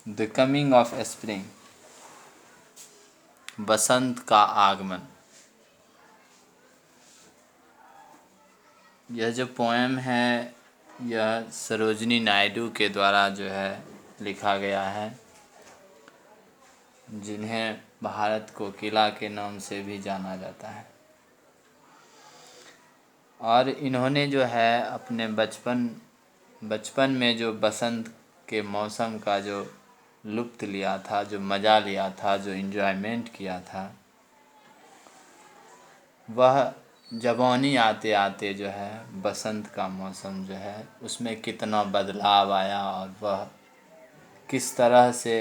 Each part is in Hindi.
द कमिंग ऑफ स्प्रिंग, बसंत का आगमन। यह जो पोएम है यह सरोजिनी नायडू के द्वारा जो है लिखा गया है, जिन्हें भारत कोकिला के नाम से भी जाना जाता है। और इन्होंने जो है अपने बचपन में जो बसंत के मौसम का जो लुत्फ़ लिया था, जो मज़ा लिया था, जो एंजॉयमेंट किया था, वह जवानी आते आते जो है बसंत का मौसम जो है उसमें कितना बदलाव आया और वह किस तरह से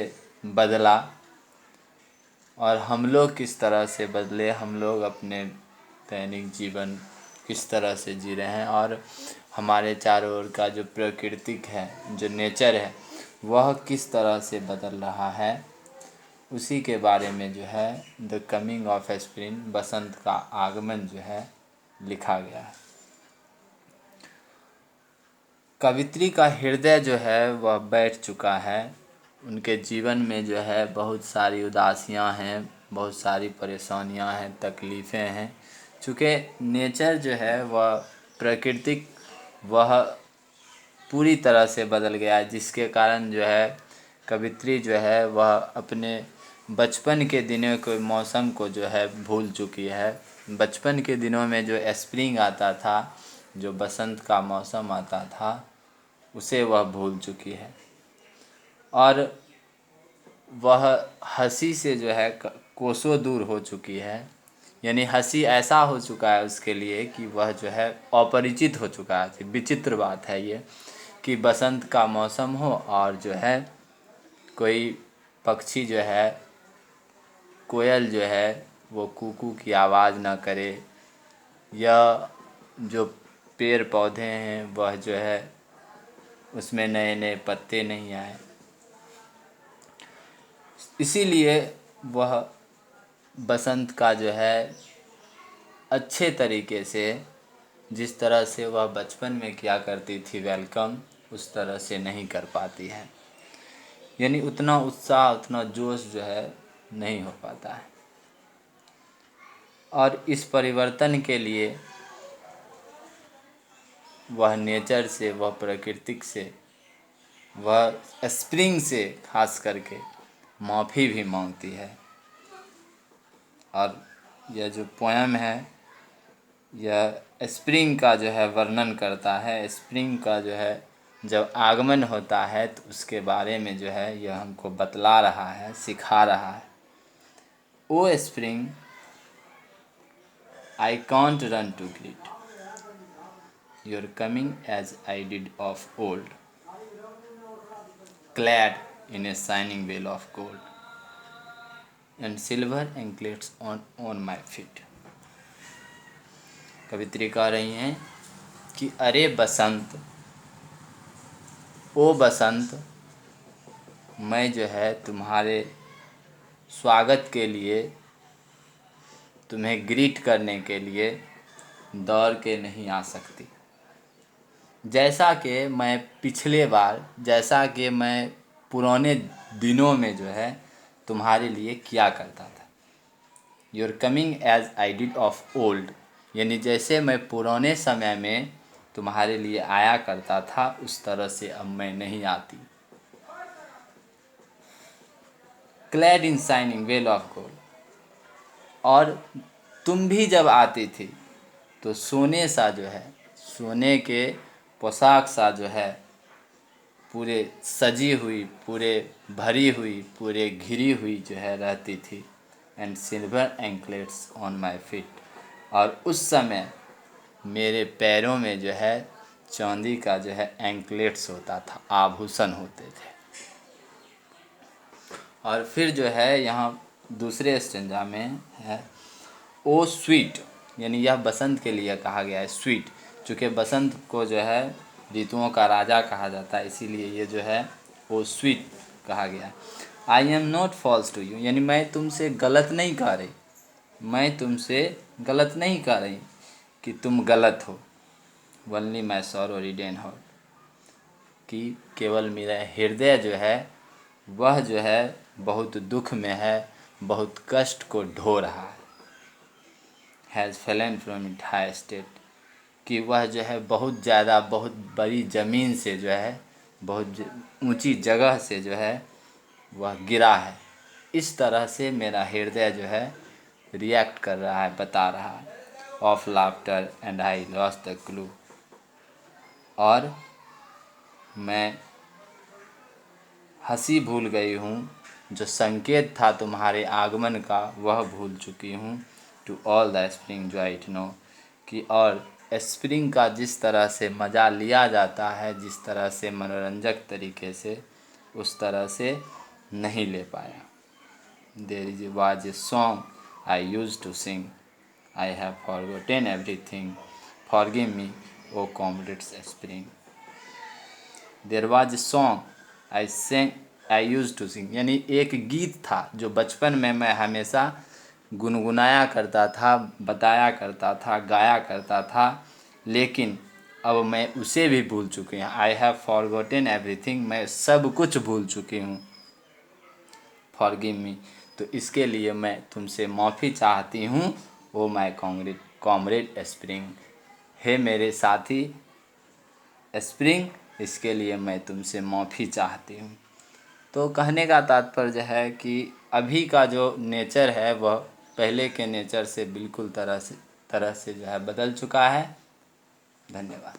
बदला और हम लोग किस तरह से बदले, हम लोग अपने दैनिक जीवन किस तरह से जी रहे हैं और हमारे चारों ओर का जो प्राकृतिक है, जो नेचर है, वह किस तरह से बदल रहा है, उसी के बारे में जो है द कमिंग ऑफ स्प्रिंग, बसंत का आगमन जो है लिखा गया है। कवित्री का हृदय जो है वह बैठ चुका है। उनके जीवन में जो है बहुत सारी उदासियां हैं, बहुत सारी परेशानियां हैं, तकलीफ़ें हैं। चूँकि नेचर जो है वह प्राकृतिक वह पूरी तरह से बदल गया है, जिसके कारण जो है कवित्री जो है वह अपने बचपन के दिनों के मौसम को जो है भूल चुकी है। बचपन के दिनों में जो स्प्रिंग आता था, जो बसंत का मौसम आता था, उसे वह भूल चुकी है और वह हंसी से जो है कोसों दूर हो चुकी है। यानी हंसी ऐसा हो चुका है उसके लिए कि वह जो है अपरिचित हो चुका है। विचित्र बात है ये कि बसंत का मौसम हो और जो है कोई पक्षी जो है, कोयल जो है वो कूकू की आवाज़ ना करे, या जो पेड़ पौधे हैं वह जो है उसमें नए नए पत्ते नहीं आए। इसीलिए वह बसंत का जो है अच्छे तरीके से, जिस तरह से वह बचपन में किया करती थी वेलकम, उस तरह से नहीं कर पाती है। यानी उतना उत्साह, उतना जोश जो है नहीं हो पाता है। और इस परिवर्तन के लिए वह नेचर से, वह प्राकृतिक से, वह स्प्रिंग से खास करके माफ़ी भी मांगती है। और यह जो पोएम है यह स्प्रिंग का जो है वर्णन करता है। स्प्रिंग का जो है जब आगमन होता है तो उसके बारे में जो है यह हमको बतला रहा है, सिखा रहा है। O spring, I can't run to greet your coming as I did of old, clad in a shining veil of gold and silver anklets on my feet। कवित्री कह रही हैं कि अरे बसंत, ओ बसंत, मैं जो है तुम्हारे स्वागत के लिए, तुम्हें ग्रीट करने के लिए दौड़ के नहीं आ सकती। जैसा कि मैं पिछले बार, जैसा कि मैं पुराने दिनों में जो है तुम्हारे लिए किया करता था। Your coming as I did of old, यानी जैसे मैं पुराने समय में तुम्हारे लिए आया करता था उस तरह से अब मैं नहीं आती। Clad in shining well of gold, और तुम भी जब आती थी तो सोने सा जो है, सोने के पोशाक सा जो है, पूरे सजी हुई, पूरे भरी हुई, पूरे घिरी हुई जो है रहती थी। And silver anklets on my feet, और उस समय मेरे पैरों में जो है चांदी का जो है एंकलेट्स होता था, आभूषण होते थे। और फिर जो है यहाँ दूसरे स्टेंजा में है ओ स्वीट, यानी यह बसंत के लिए कहा गया है स्वीट, चूँकि बसंत को जो है ऋतुओं का राजा कहा जाता है, इसीलिए ये जो है ओ स्वीट कहा गया है। I am not false to you, यानी मैं तुमसे गलत नहीं कह रही, मैं तुमसे गलत नहीं कह रही कि तुम गलत हो। वनली माई सॉरो रिडेन हॉट, कि केवल मेरा हृदय जो है वह जो है बहुत दुख में है, बहुत कष्ट को ढो रहा है। Has Fallon from it high state, कि वह जो है बहुत ज़्यादा बहुत बड़ी ज़मीन से जो है बहुत ऊंची जगह से जो है वह गिरा है। इस तरह से मेरा हृदय जो है रिएक्ट कर रहा है, बता रहा है। Of laughter and I lost the clue, और मैं हंसी भूल गई हूँ, जो संकेत था तुम्हारे आगमन का वह भूल चुकी हूँ। टू ऑल द स्प्रिंग जो इट नो, कि और स्प्रिंग का जिस तरह से मज़ा लिया जाता है, जिस तरह से मनोरंजक तरीके से, उस तरह से नहीं ले पाया। There is was a song I use to sing, I have forgotten everything, forgive me o comrades spring. There was a song I use to sing, यानी एक गीत था जो बचपन में मैं हमेशा गुनगुनाया करता था, बताया करता था, गाया करता था, लेकिन अब मैं उसे भी भूल चुकी हूँ। आई हैव फॉरगॉटन एवरीथिंग, मैं सब कुछ भूल चुकी हूँ। फॉरगिव मी, तो इसके लिए मैं तुमसे माफ़ी चाहती हूँ। ओ माय कॉमरेड स्प्रिंग, हे मेरे साथी स्प्रिंग, इसके लिए मैं तुमसे माफ़ी चाहती हूँ। तो कहने का तात्पर्य है कि अभी का जो नेचर है वह पहले के नेचर से बिल्कुल तरह से जो है बदल चुका है। धन्यवाद।